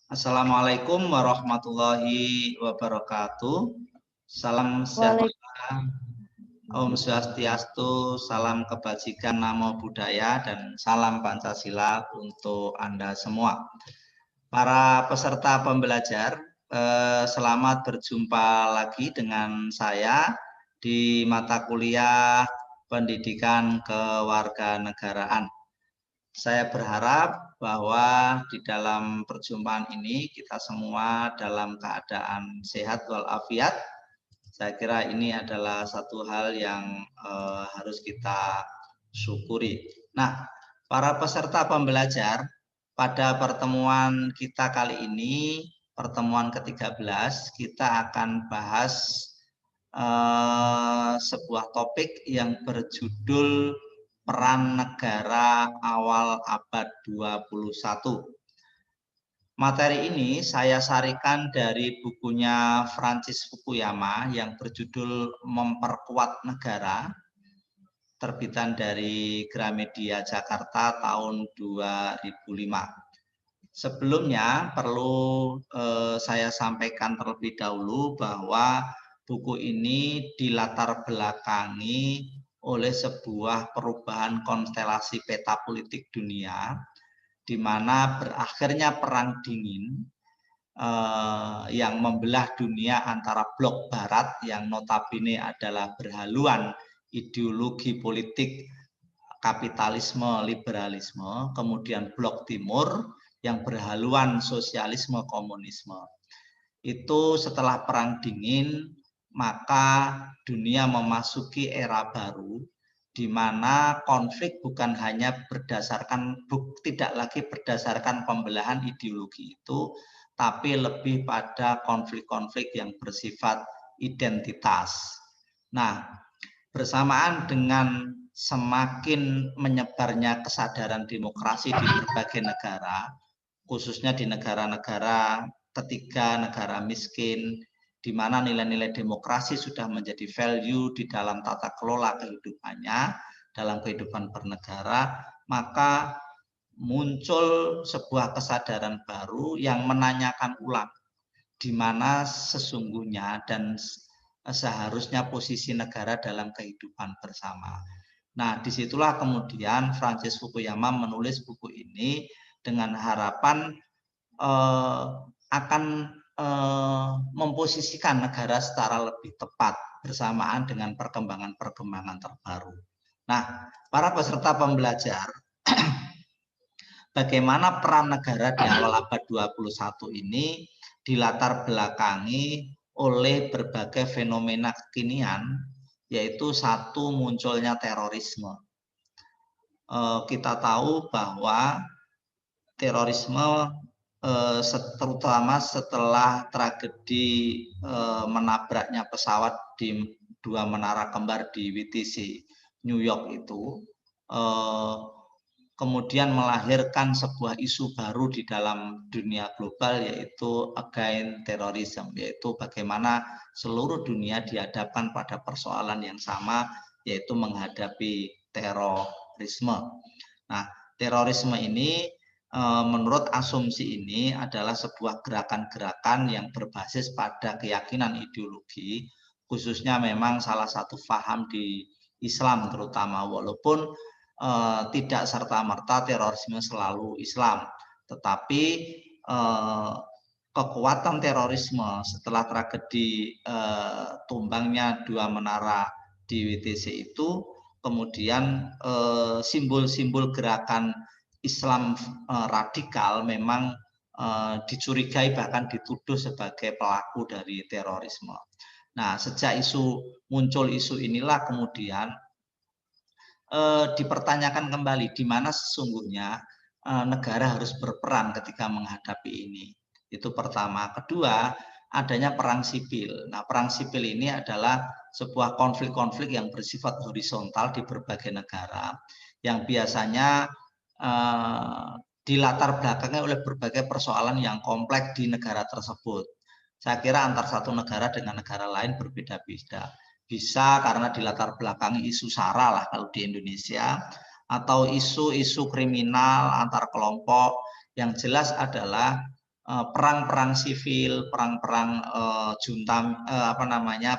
Assalamualaikum warahmatullahi wabarakatuh. Salam sejahtera, Om Swastiastu, salam kebajikan, namo buddhaya, dan salam Pancasila untuk Anda semua. Para peserta pembelajar, selamat berjumpa lagi dengan saya di mata kuliah Pendidikan Kewarganegaraan. Saya berharap bahwa di dalam perjumpaan ini kita semua dalam keadaan sehat walafiat. Saya kira ini adalah satu hal yang harus kita syukuri. Nah, para peserta pembelajar, pada pertemuan kita kali ini, pertemuan ke-13, kita akan bahas sebuah topik yang berjudul Peran Negara Awal Abad 21. Materi ini saya sarikan dari bukunya Francis Fukuyama yang berjudul Memperkuat Negara, terbitan dari Gramedia Jakarta tahun 2005. Sebelumnya perlu saya sampaikan terlebih dahulu bahwa buku ini dilatar belakangi oleh sebuah perubahan konstelasi peta politik dunia, di mana berakhirnya Perang Dingin yang membelah dunia antara blok barat yang notabene adalah berhaluan ideologi politik kapitalisme, liberalisme, kemudian blok timur yang berhaluan sosialisme, komunisme. Itu setelah Perang Dingin, maka dunia memasuki era baru di mana konflik bukan hanya tidak lagi berdasarkan pembelahan ideologi itu, tapi lebih pada konflik-konflik yang bersifat identitas. Nah, bersamaan dengan semakin menyebarnya kesadaran demokrasi di berbagai negara, khususnya di negara-negara ketiga, negara miskin, di mana nilai-nilai demokrasi sudah menjadi value di dalam tata kelola kehidupannya, dalam kehidupan bernegara, maka muncul sebuah kesadaran baru yang menanyakan ulang di mana sesungguhnya dan seharusnya posisi negara dalam kehidupan bersama. Nah, disitulah kemudian Francis Fukuyama menulis buku ini dengan harapan akan memposisikan negara secara lebih tepat bersamaan dengan perkembangan-perkembangan terbaru. Nah, para peserta pembelajar, bagaimana peran negara di awal abad 21 ini dilatar belakangi oleh berbagai fenomena kekinian, yaitu satu, munculnya terorisme. Kita tahu bahwa terorisme terutama setelah tragedi menabraknya pesawat di dua menara kembar di WTC New York itu, kemudian melahirkan sebuah isu baru di dalam dunia global, yaitu against terrorism, yaitu bagaimana seluruh dunia dihadapkan pada persoalan yang sama, yaitu menghadapi terorisme. Nah, terorisme ini menurut asumsi ini adalah sebuah gerakan-gerakan yang berbasis pada keyakinan ideologi, khususnya memang salah satu paham di Islam terutama, walaupun tidak serta-merta terorisme selalu Islam, tetapi kekuatan terorisme setelah tragedi tumbangnya dua menara di WTC itu, kemudian simbol-simbol gerakan Islam radikal memang dicurigai bahkan dituduh sebagai pelaku dari terorisme. Nah, sejak muncul isu inilah kemudian dipertanyakan kembali di mana sesungguhnya negara harus berperan ketika menghadapi ini. Itu pertama. Kedua, adanya perang sipil. Nah, perang sipil ini adalah sebuah konflik-konflik yang bersifat horizontal di berbagai negara, yang biasanya dilatar belakangi oleh berbagai persoalan yang kompleks di negara tersebut. Saya kira antar satu negara dengan negara lain berbeda-beda. Bisa karena dilatar belakangi isu SARA lah kalau di Indonesia, atau isu-isu kriminal antar kelompok. Yang jelas adalah perang-perang sivil, perang-perang junta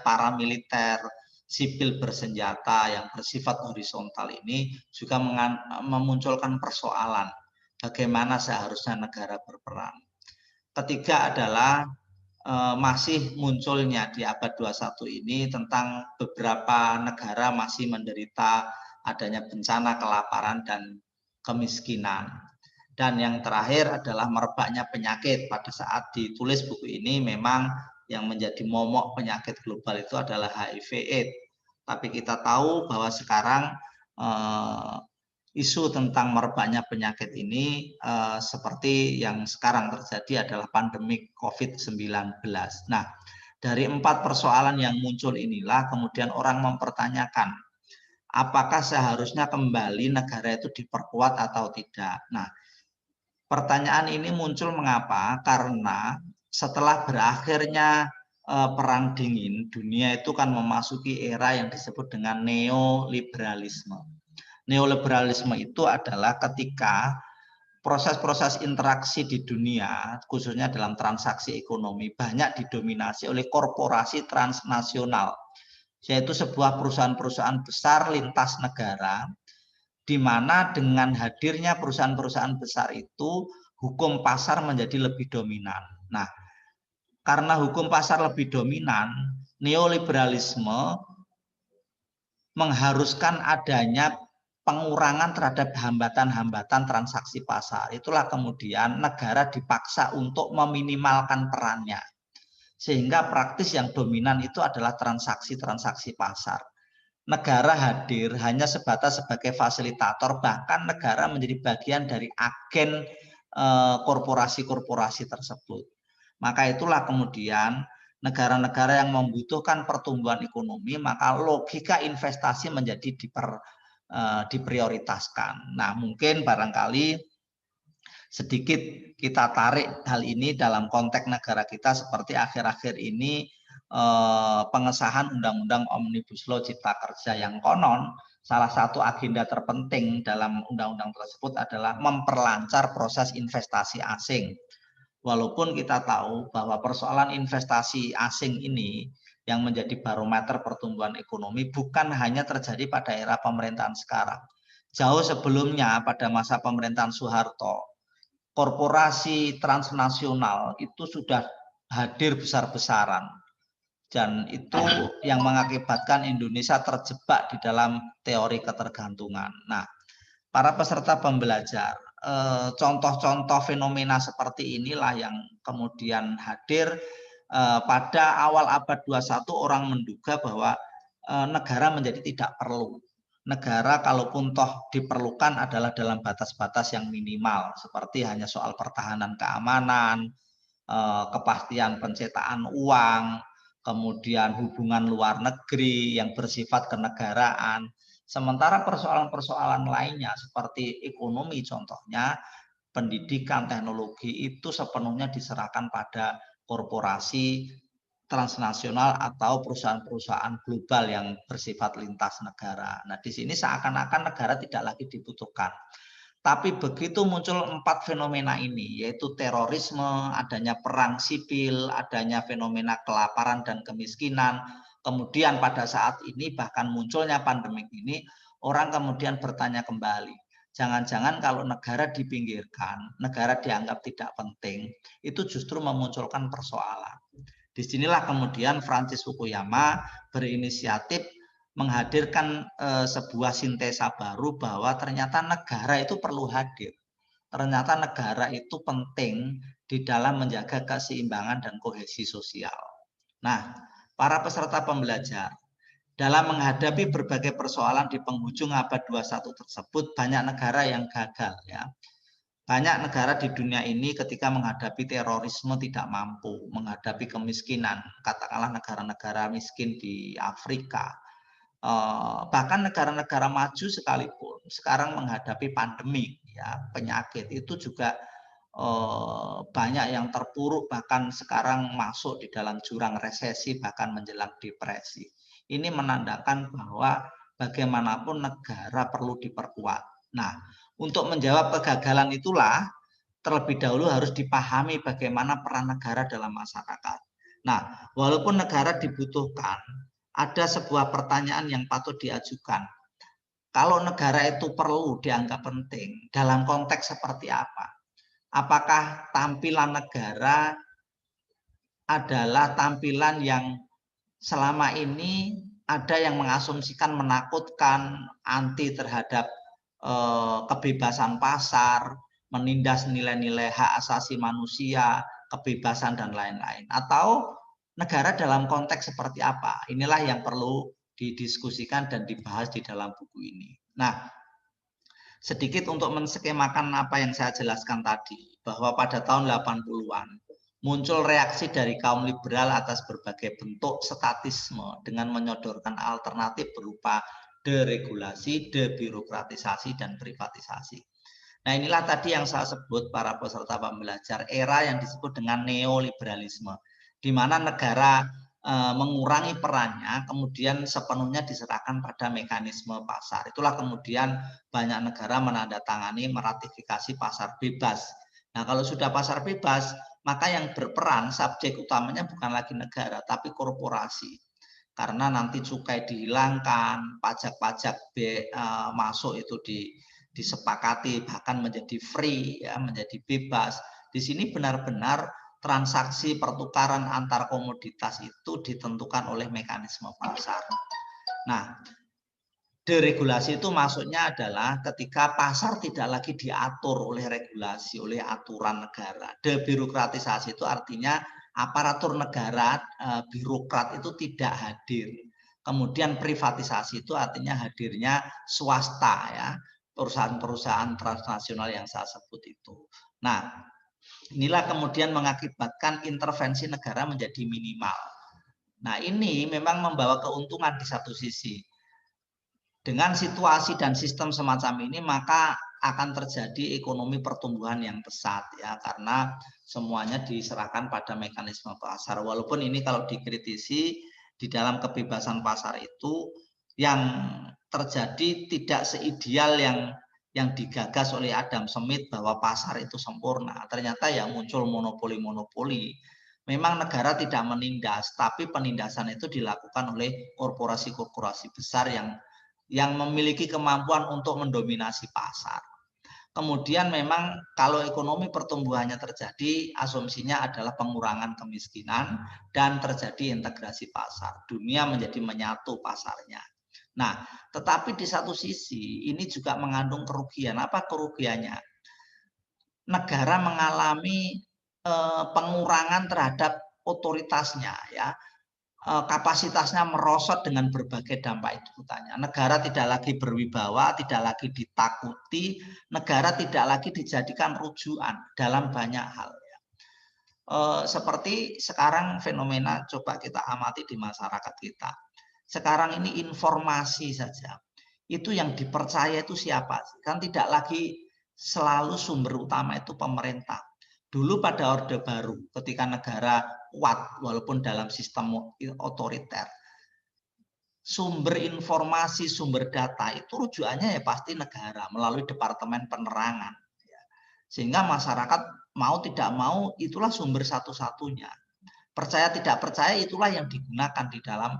paramiliter, sipil bersenjata yang bersifat horizontal ini juga memunculkan persoalan bagaimana seharusnya negara berperan. Ketiga adalah masih munculnya di abad 21 ini tentang beberapa negara masih menderita adanya bencana kelaparan dan kemiskinan. Dan yang terakhir adalah merebaknya penyakit. Pada saat ditulis buku ini memang yang menjadi momok penyakit global itu adalah HIV/AIDS. Tapi kita tahu bahwa sekarang isu tentang merebaknya penyakit ini seperti yang sekarang terjadi adalah pandemi COVID-19. Nah, dari 4 persoalan yang muncul inilah kemudian orang mempertanyakan apakah seharusnya kembali negara itu diperkuat atau tidak. Nah, pertanyaan ini muncul mengapa? Karena setelah berakhirnya Perang Dingin, dunia itu kan memasuki era yang disebut dengan neoliberalisme. Neoliberalisme itu adalah ketika proses-proses interaksi di dunia, khususnya dalam transaksi ekonomi, banyak didominasi oleh korporasi transnasional, yaitu sebuah perusahaan-perusahaan besar lintas negara, di mana dengan hadirnya perusahaan-perusahaan besar itu, hukum pasar menjadi lebih dominan. Nah, karena hukum pasar lebih dominan, neoliberalisme mengharuskan adanya pengurangan terhadap hambatan-hambatan transaksi pasar. Itulah kemudian negara dipaksa untuk meminimalkan perannya. Sehingga praktis yang dominan itu adalah transaksi-transaksi pasar. Negara hadir hanya sebatas sebagai fasilitator, bahkan negara menjadi bagian dari agen korporasi-korporasi tersebut. Maka itulah kemudian negara-negara yang membutuhkan pertumbuhan ekonomi, maka logika investasi menjadi diprioritaskan. Nah, mungkin barangkali sedikit kita tarik hal ini dalam konteks negara kita seperti akhir-akhir ini pengesahan Undang-Undang Omnibus Law Cipta Kerja yang konon salah satu agenda terpenting dalam undang-undang tersebut adalah memperlancar proses investasi asing. Walaupun kita tahu bahwa persoalan investasi asing ini yang menjadi barometer pertumbuhan ekonomi bukan hanya terjadi pada era pemerintahan sekarang. Jauh sebelumnya pada masa pemerintahan Soeharto, korporasi transnasional itu sudah hadir besar-besaran. Dan itu yang mengakibatkan Indonesia terjebak di dalam teori ketergantungan. Nah, para peserta pembelajar, contoh-contoh fenomena seperti inilah yang kemudian hadir pada awal abad 21 orang menduga bahwa negara menjadi tidak perlu. Negara kalaupun toh diperlukan adalah dalam batas-batas yang minimal, seperti hanya soal pertahanan keamanan, kepastian pencetakan uang, kemudian hubungan luar negeri yang bersifat kenegaraan. Sementara persoalan-persoalan lainnya seperti ekonomi contohnya, pendidikan, teknologi itu sepenuhnya diserahkan pada korporasi transnasional atau perusahaan-perusahaan global yang bersifat lintas negara. Nah, di sini seakan-akan negara tidak lagi dibutuhkan. Tapi begitu muncul 4 fenomena ini, yaitu terorisme, adanya perang sipil, adanya fenomena kelaparan dan kemiskinan, kemudian pada saat ini bahkan munculnya pandemik ini, orang kemudian bertanya kembali, jangan-jangan kalau negara dipinggirkan, negara dianggap tidak penting, itu justru memunculkan persoalan. Disinilah kemudian Francis Fukuyama berinisiatif menghadirkan sebuah sintesa baru bahwa ternyata negara itu perlu hadir. Ternyata negara itu penting di dalam menjaga keseimbangan dan kohesi sosial. Nah, para peserta pembelajar, dalam menghadapi berbagai persoalan di penghujung abad 21 tersebut, banyak negara yang gagal ya. Banyak negara di dunia ini ketika menghadapi terorisme tidak mampu, menghadapi kemiskinan, katakanlah negara-negara miskin di Afrika, bahkan negara-negara maju sekalipun sekarang menghadapi pandemi ya, penyakit itu juga banyak yang terpuruk, bahkan sekarang masuk di dalam jurang resesi, bahkan menjelang depresi. Ini menandakan bahwa bagaimanapun negara perlu diperkuat. Nah, untuk menjawab kegagalan itulah terlebih dahulu harus dipahami bagaimana peran negara dalam masyarakat. Nah, walaupun negara dibutuhkan, ada sebuah pertanyaan yang patut diajukan. Kalau negara itu perlu dianggap penting, dalam konteks seperti apa? Apakah tampilan negara adalah tampilan yang selama ini ada yang mengasumsikan menakutkan, anti terhadap kebebasan pasar, menindas nilai-nilai hak asasi manusia, kebebasan dan lain-lain. Atau negara dalam konteks seperti apa? Inilah yang perlu didiskusikan dan dibahas di dalam buku ini. Nah, sedikit untuk menskemakan apa yang saya jelaskan tadi, bahwa pada tahun 80-an muncul reaksi dari kaum liberal atas berbagai bentuk statisme dengan menyodorkan alternatif berupa deregulasi, debirokratisasi, dan privatisasi. Nah, inilah tadi yang saya sebut para peserta pembelajar, era yang disebut dengan neoliberalisme, di mana negara mengurangi perannya, kemudian sepenuhnya diserahkan pada mekanisme pasar. Itulah kemudian banyak negara menandatangani meratifikasi pasar bebas. Nah, kalau sudah pasar bebas, maka yang berperan subjek utamanya bukan lagi negara, tapi korporasi. Karena nanti cukai dihilangkan, pajak-pajak masuk itu disepakati, bahkan menjadi free, ya, menjadi bebas. Di sini benar-benar transaksi pertukaran antar komoditas itu ditentukan oleh mekanisme pasar. Nah, deregulasi itu maksudnya adalah ketika pasar tidak lagi diatur oleh regulasi, oleh aturan negara. Debirokratisasi itu artinya aparatur negara, birokrat itu tidak hadir. Kemudian privatisasi itu artinya hadirnya swasta, ya, perusahaan-perusahaan transnasional yang saya sebut itu. Nah, inilah kemudian mengakibatkan intervensi negara menjadi minimal. Nah, ini memang membawa keuntungan di satu sisi. Dengan situasi dan sistem semacam ini, maka akan terjadi ekonomi pertumbuhan yang pesat, ya, karena semuanya diserahkan pada mekanisme pasar. Walaupun ini kalau dikritisi di dalam kebebasan pasar itu yang terjadi tidak seideal yang digagas oleh Adam Smith bahwa pasar itu sempurna. Ternyata yang muncul monopoli-monopoli. Memang negara tidak menindas, tapi penindasan itu dilakukan oleh korporasi-korporasi besar yang memiliki kemampuan untuk mendominasi pasar. Kemudian memang kalau ekonomi pertumbuhannya terjadi, asumsinya adalah pengurangan kemiskinan dan terjadi integrasi pasar. Dunia menjadi menyatu pasarnya. Nah, tetapi di satu sisi ini juga mengandung kerugian. Apa kerugiannya? Negara mengalami pengurangan terhadap otoritasnya, ya. Kapasitasnya merosot dengan berbagai dampak itu tanya. Negara tidak lagi berwibawa, tidak lagi ditakuti, negara tidak lagi dijadikan rujukan dalam banyak hal. Seperti sekarang fenomena coba kita amati di masyarakat kita. Sekarang ini informasi saja. Itu yang dipercaya itu siapa? Kan tidak lagi selalu sumber utama itu pemerintah. Dulu pada Orde Baru ketika negara kuat walaupun dalam sistem otoriter, sumber informasi, sumber data itu rujukannya ya pasti negara melalui Departemen Penerangan. Sehingga masyarakat mau tidak mau itulah sumber satu-satunya. Percaya tidak percaya itulah yang digunakan di dalam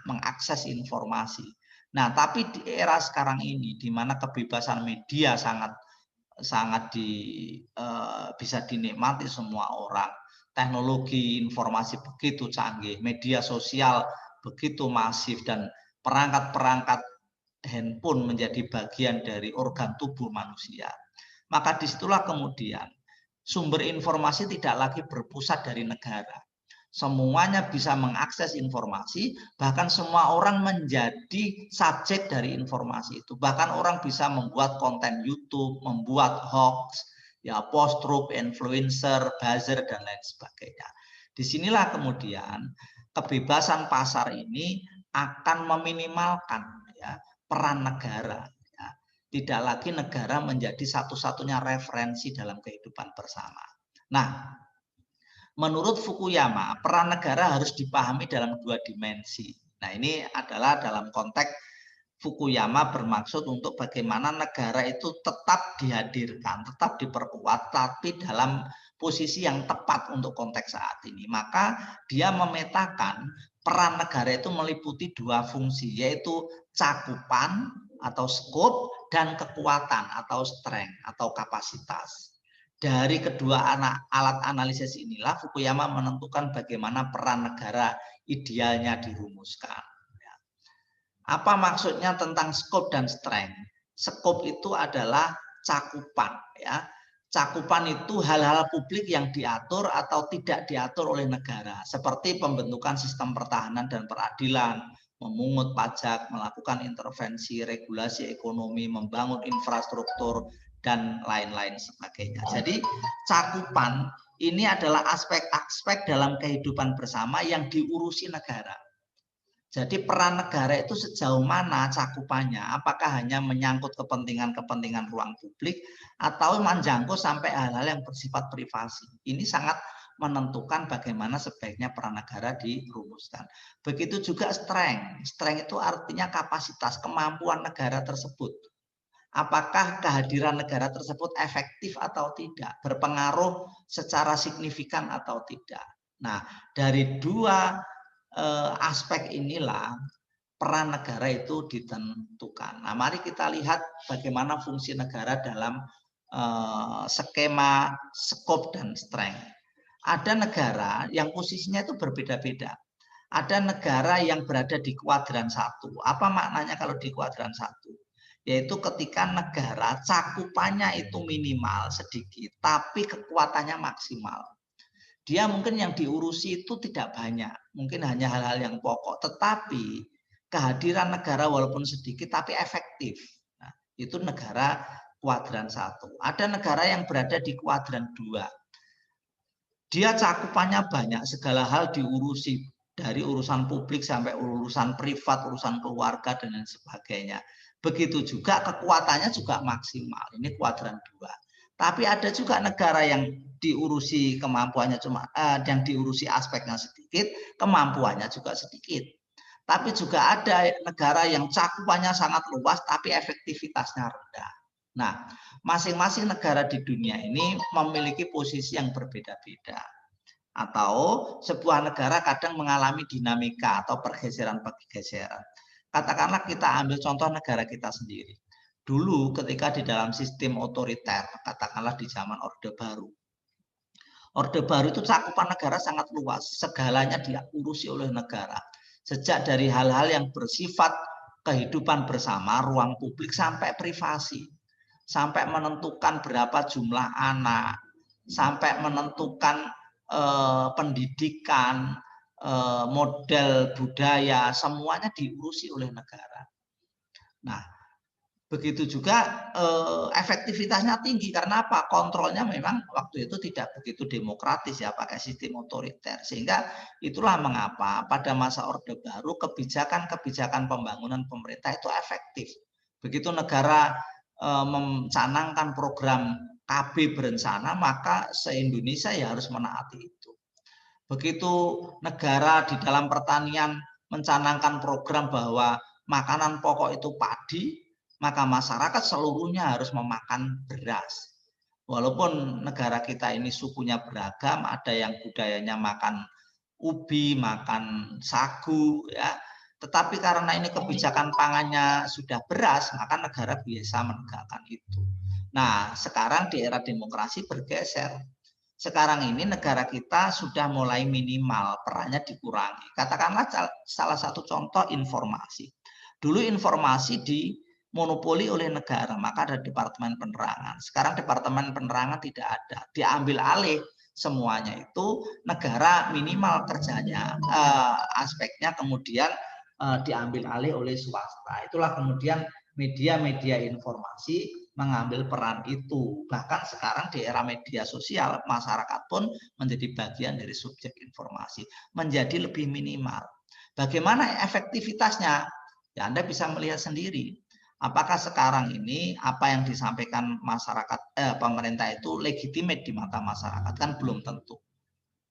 mengakses informasi. Nah, tapi di era sekarang ini di mana kebebasan media sangat bisa dinikmati semua orang, teknologi informasi begitu canggih, media sosial begitu masif, dan perangkat-perangkat handphone menjadi bagian dari organ tubuh manusia. Maka disitulah kemudian sumber informasi tidak lagi berpusat dari negara. Semuanya bisa mengakses informasi, bahkan semua orang menjadi subjek dari informasi itu. Bahkan orang bisa membuat konten YouTube, membuat hoax, ya, post-truth, influencer, buzzer, dan lain sebagainya. Disinilah kemudian kebebasan pasar ini akan meminimalkan, ya, peran negara. Tidak lagi negara menjadi satu-satunya referensi dalam kehidupan bersama. Nah, menurut Fukuyama, peran negara harus dipahami dalam dua dimensi. Nah, ini adalah dalam konteks Fukuyama bermaksud untuk bagaimana negara itu tetap dihadirkan, tetap diperkuat, tapi dalam posisi yang tepat untuk konteks saat ini. Maka dia memetakan peran negara itu meliputi dua fungsi, yaitu cakupan atau scope dan kekuatan atau strength atau kapasitas. Dari kedua alat analisis inilah Fukuyama menentukan bagaimana peran negara idealnya dirumuskan. Apa maksudnya tentang scope dan strength? Scope itu adalah cakupan, ya. Cakupan itu hal-hal publik yang diatur atau tidak diatur oleh negara, seperti pembentukan sistem pertahanan dan peradilan, memungut pajak, melakukan intervensi, regulasi ekonomi, membangun infrastruktur, dan lain-lain sebagainya. Jadi cakupan ini adalah aspek-aspek dalam kehidupan bersama yang diurusi negara. Jadi peran negara itu sejauh mana cakupannya? Apakah hanya menyangkut kepentingan-kepentingan ruang publik atau menjangkau sampai hal-hal yang bersifat privasi? Ini sangat menentukan bagaimana sebaiknya peran negara dirumuskan. Begitu juga strength. Strength itu artinya kapasitas, kemampuan negara tersebut. Apakah kehadiran negara tersebut efektif atau tidak? Berpengaruh secara signifikan atau tidak? Nah, dari dua aspek inilah peran negara itu ditentukan. Nah, mari kita lihat bagaimana fungsi negara dalam skema scope dan strength. Ada negara yang posisinya itu berbeda-beda. Ada negara yang berada di kuadran 1. Apa maknanya kalau di kuadran 1? Yaitu ketika negara cakupannya itu minimal sedikit, tapi kekuatannya maksimal. Dia mungkin yang diurusi itu tidak banyak, mungkin hanya hal-hal yang pokok, tetapi kehadiran negara walaupun sedikit tapi efektif. Nah, itu negara kuadran 1. Ada negara yang berada di kuadran 2. Dia cakupannya banyak, segala hal diurusi, dari urusan publik sampai urusan privat, urusan keluarga dan lain sebagainya. Begitu juga kekuatannya juga maksimal. Ini kuadran 2. Tapi ada juga negara yang diurusi kemampuannya cuma yang diurusi aspeknya sedikit, kemampuannya juga sedikit. Tapi juga ada negara yang cakupannya sangat luas tapi efektivitasnya rendah. Nah, masing-masing negara di dunia ini memiliki posisi yang berbeda-beda. Atau sebuah negara kadang mengalami dinamika atau pergeseran-pergeseran. Katakanlah kita ambil contoh negara kita sendiri. Dulu ketika di dalam sistem otoriter, katakanlah di zaman Orde Baru. Orde Baru itu cakupan negara sangat luas, segalanya diurusi oleh negara. Sejak dari hal-hal yang bersifat kehidupan bersama, ruang publik sampai privasi. Sampai menentukan berapa jumlah anak, sampai menentukan pendidikan, model budaya, semuanya diurusi oleh negara. Nah, begitu juga efektivitasnya tinggi karena apa? Kontrolnya memang waktu itu tidak begitu demokratis ya, pakai sistem otoriter. Sehingga itulah mengapa pada masa Orde Baru kebijakan-kebijakan pembangunan pemerintah itu efektif. Begitu negara mencanangkan program KB berencana, maka se-Indonesia ya harus menaati itu. Begitu negara di dalam pertanian mencanangkan program bahwa makanan pokok itu padi, maka masyarakat seluruhnya harus memakan beras. Walaupun negara kita ini sukunya beragam, ada yang budayanya makan ubi, makan sagu, ya. Tetapi karena ini kebijakan pangannya sudah beras, maka negara biasa menegakkan itu. Nah, sekarang di era demokrasi bergeser. Sekarang ini negara kita sudah mulai minimal, perannya dikurangi. Katakanlah salah satu contoh informasi. Dulu informasi dimonopoli oleh negara, maka ada Departemen Penerangan. Sekarang Departemen Penerangan tidak ada, diambil alih semuanya itu negara minimal kerjanya, aspeknya kemudian diambil alih oleh swasta. Itulah kemudian media-media informasi mengambil peran itu. Bahkan sekarang di era media sosial, masyarakat pun menjadi bagian dari subjek informasi, menjadi lebih minimal. Bagaimana efektivitasnya? Ya, Anda bisa melihat sendiri. Apakah sekarang ini apa yang disampaikan masyarakat pemerintah itu legitimate di mata masyarakat? Kan belum tentu.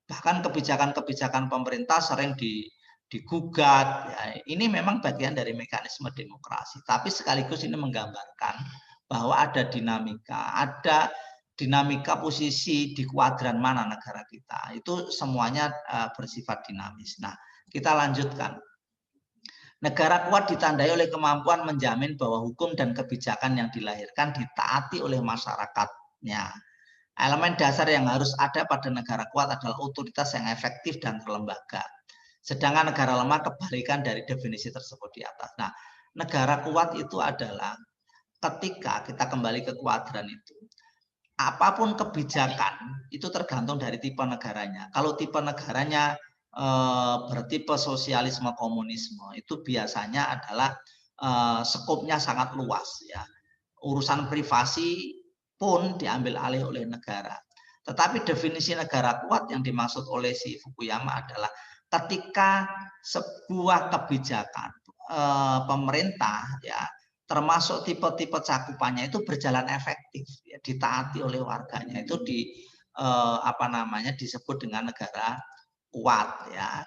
Bahkan kebijakan-kebijakan pemerintah sering digugat. Ya, ini memang bagian dari mekanisme demokrasi. Tapi sekaligus ini menggambarkan bahwa ada dinamika posisi di kuadran mana negara kita. Itu semuanya bersifat dinamis. Nah, kita lanjutkan. Negara kuat ditandai oleh kemampuan menjamin bahwa hukum dan kebijakan yang dilahirkan ditaati oleh masyarakatnya. Elemen dasar yang harus ada pada negara kuat adalah otoritas yang efektif dan terlembaga. Sedangkan negara lemah kebalikan dari definisi tersebut di atas. Nah, negara kuat itu adalah ketika kita kembali ke kuadran itu, apapun kebijakan itu tergantung dari tipe negaranya. Kalau tipe negaranya bertipe sosialisme komunisme, itu biasanya adalah skopnya sangat luas ya. Urusan privasi pun diambil alih oleh negara. Tetapi definisi negara kuat yang dimaksud oleh si Fukuyama adalah ketika sebuah kebijakan pemerintah ya termasuk tipe-tipe cakupannya itu berjalan efektif ya, ditaati oleh warganya, itu disebut dengan negara kuat ya.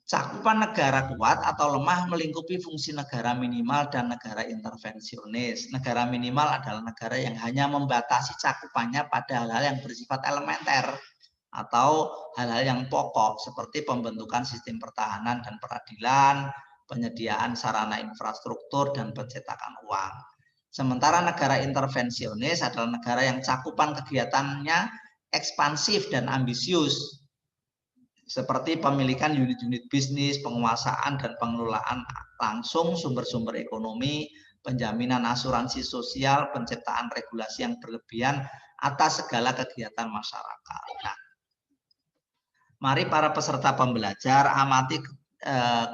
Cakupan negara kuat atau lemah melingkupi fungsi negara minimal dan negara intervensionis. Negara minimal adalah negara yang hanya membatasi cakupannya pada hal-hal yang bersifat elementer atau hal-hal yang pokok seperti pembentukan sistem pertahanan dan peradilan, penyediaan sarana infrastruktur, dan pencetakan uang. Sementara negara intervensionis adalah negara yang cakupan kegiatannya ekspansif dan ambisius, seperti pemilikan unit-unit bisnis, penguasaan dan pengelolaan langsung sumber-sumber ekonomi, penjaminan asuransi sosial, penciptaan regulasi yang berlebihan atas segala kegiatan masyarakat. Nah, mari para peserta pembelajar amati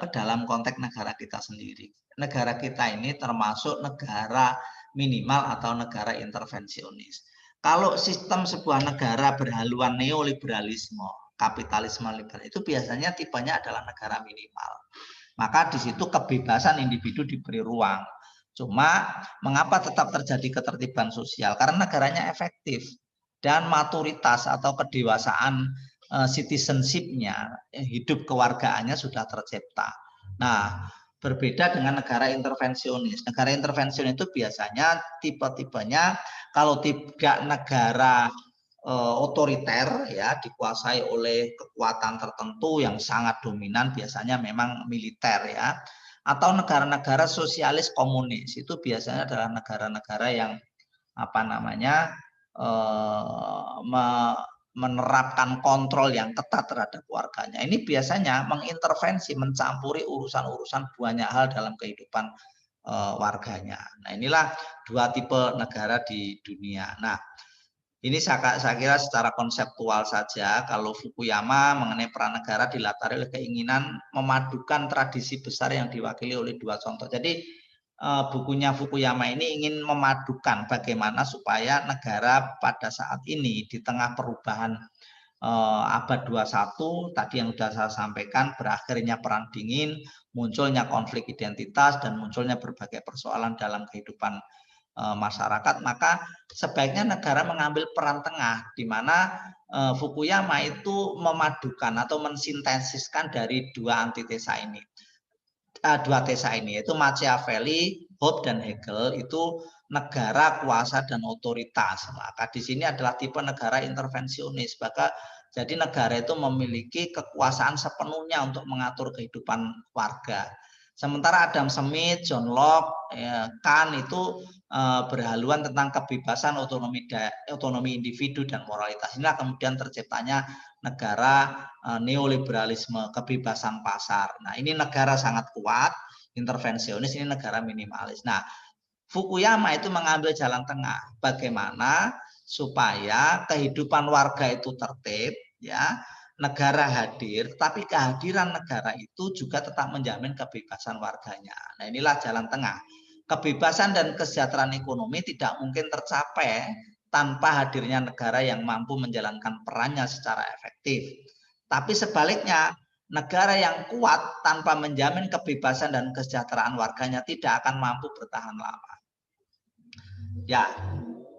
ke dalam konteks negara kita sendiri. Negara kita ini termasuk negara minimal atau negara intervensionis. Kalau sistem sebuah negara berhaluan neoliberalisme, kapitalisme liberal, itu biasanya tipenya adalah negara minimal. Maka di situ kebebasan individu diberi ruang. Cuma mengapa tetap terjadi ketertiban sosial? Karena negaranya efektif dan maturitas atau kedewasaan citizenship-nya, hidup kewargaannya sudah tercipta. Nah, berbeda dengan negara intervensionis. Negara intervensionis itu biasanya tipe-tipenya kalau tidak negara otoriter ya, dikuasai oleh kekuatan tertentu yang sangat dominan, biasanya memang militer ya, atau negara-negara sosialis komunis, itu biasanya adalah negara-negara yang menerapkan kontrol yang ketat terhadap warganya. Ini biasanya mengintervensi, mencampuri urusan-urusan banyak hal dalam kehidupan warganya. Nah, inilah dua tipe negara di dunia. Nah, ini saya kira secara konseptual saja. Kalau Fukuyama mengenai peran negara dilatari oleh keinginan memadukan tradisi besar yang diwakili oleh dua contoh. Jadi bukunya Fukuyama ini ingin memadukan bagaimana supaya negara pada saat ini di tengah perubahan abad 21 tadi yang sudah saya sampaikan, berakhirnya perang dingin, munculnya konflik identitas, dan munculnya berbagai persoalan dalam kehidupan masyarakat, maka sebaiknya negara mengambil peran tengah, di mana Fukuyama itu memadukan atau mensintesiskan dari dua antitesa ini. Dua tesa ini, yaitu Machiavelli, Hobbes, dan Hegel, itu negara, kuasa, dan otoritas. Maka di sini adalah tipe negara intervensionis. Jadi negara itu memiliki kekuasaan sepenuhnya untuk mengatur kehidupan warga. Sementara Adam Smith, John Locke, Kant itu berhaluan tentang kebebasan, otonomi individu, dan moralitas. Inilah kemudian terciptanya negara neoliberalisme, kebebasan pasar. Nah, ini negara sangat kuat, intervensionis, ini negara minimalis. Nah, Fukuyama itu mengambil jalan tengah, bagaimana supaya kehidupan warga itu tertib, ya, negara hadir, tapi kehadiran negara itu juga tetap menjamin kebebasan warganya. Nah, inilah jalan tengah. Kebebasan dan kesejahteraan ekonomi tidak mungkin tercapai tanpa hadirnya negara yang mampu menjalankan perannya secara efektif. Tapi sebaliknya, negara yang kuat tanpa menjamin kebebasan dan kesejahteraan warganya tidak akan mampu bertahan lama. Ya,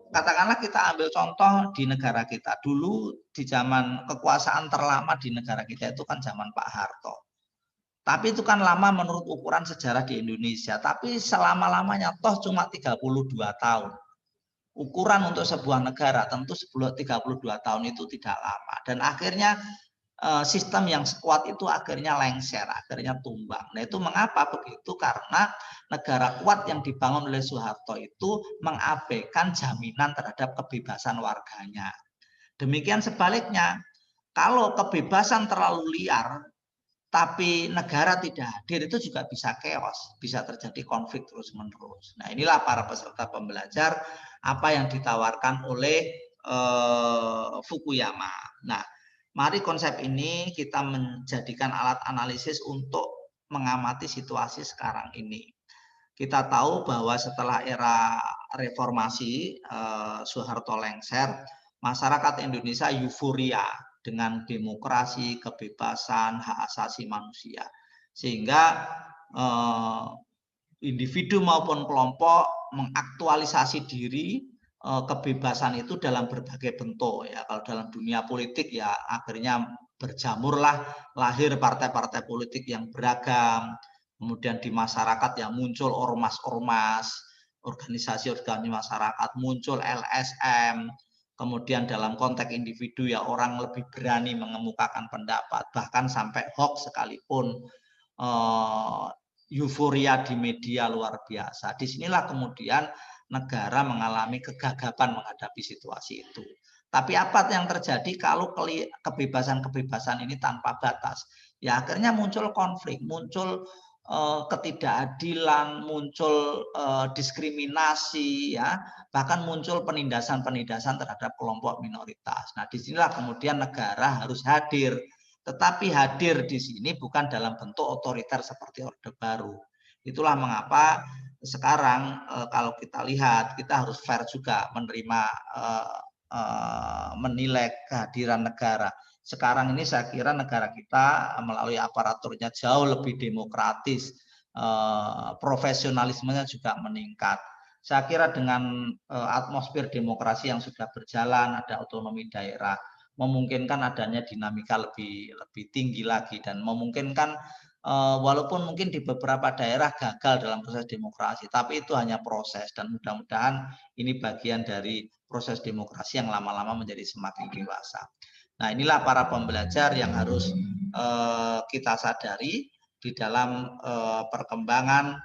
katakanlah kita ambil contoh di negara kita. Dulu di zaman kekuasaan terlama di negara kita itu kan zaman Pak Harto. Tapi itu kan lama menurut ukuran sejarah di Indonesia. Tapi selama-lamanya toh cuma 32 tahun. Ukuran untuk sebuah negara tentu sebelum 32 tahun itu tidak lama. Dan akhirnya sistem yang sekuat itu akhirnya lengser, akhirnya tumbang. Nah itu mengapa begitu? Karena negara kuat yang dibangun oleh Soeharto itu mengabaikan jaminan terhadap kebebasan warganya. Demikian sebaliknya, kalau kebebasan terlalu liar, tapi negara tidak hadir, itu juga bisa chaos, bisa terjadi konflik terus-menerus. Nah inilah para peserta pembelajar apa yang ditawarkan oleh Fukuyama. Nah, mari konsep ini kita menjadikan alat analisis untuk mengamati situasi sekarang ini. Kita tahu bahwa setelah era reformasi Soeharto lengser, masyarakat Indonesia euforia dengan demokrasi, kebebasan, hak asasi manusia. Sehingga individu maupun kelompok mengaktualisasi diri kebebasan itu dalam berbagai bentuk ya. Kalau dalam dunia politik ya akhirnya berjamurlah lahir partai-partai politik yang beragam. Kemudian di masyarakat yang muncul ormas-ormas, organisasi-organisasi masyarakat, muncul LSM. Kemudian dalam konteks individu ya orang lebih berani mengemukakan pendapat, bahkan sampai hoax sekalipun. Euforia di media luar biasa. Disinilah kemudian negara mengalami kegagapan menghadapi situasi itu. Tapi apa yang terjadi kalau kebebasan-kebebasan ini tanpa batas? Ya akhirnya muncul konflik, muncul ketidakadilan, muncul diskriminasi, ya bahkan muncul penindasan-penindasan terhadap kelompok minoritas. Nah, disinilah kemudian negara harus hadir. Tetapi hadir di sini bukan dalam bentuk otoriter seperti Orde Baru. Itulah mengapa sekarang kalau kita lihat kita harus fair juga menerima menilai kehadiran negara. Sekarang ini saya kira negara kita melalui aparaturnya jauh lebih demokratis, profesionalismenya juga meningkat. Saya kira dengan atmosfer demokrasi yang sudah berjalan, ada otonomi daerah, memungkinkan adanya dinamika lebih tinggi lagi dan memungkinkan walaupun mungkin di beberapa daerah gagal dalam proses demokrasi, tapi itu hanya proses dan mudah-mudahan ini bagian dari proses demokrasi yang lama-lama menjadi semakin dewasa. Nah inilah para pembelajar yang harus kita sadari di dalam perkembangan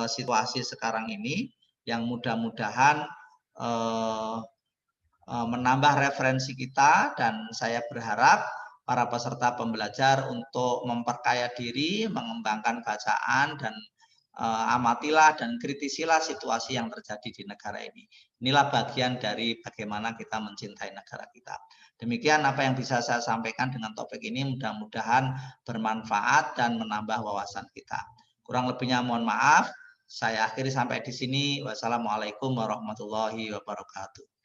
situasi sekarang ini yang mudah-mudahan menambah referensi kita dan saya berharap para peserta pembelajar untuk memperkaya diri, mengembangkan bacaan dan amatilah dan kritisilah situasi yang terjadi di negara ini. Inilah bagian dari bagaimana kita mencintai negara kita. Demikian apa yang bisa saya sampaikan dengan topik ini, mudah-mudahan bermanfaat dan menambah wawasan kita. Kurang lebihnya mohon maaf. Saya akhiri sampai di sini. Wassalamualaikum warahmatullahi wabarakatuh.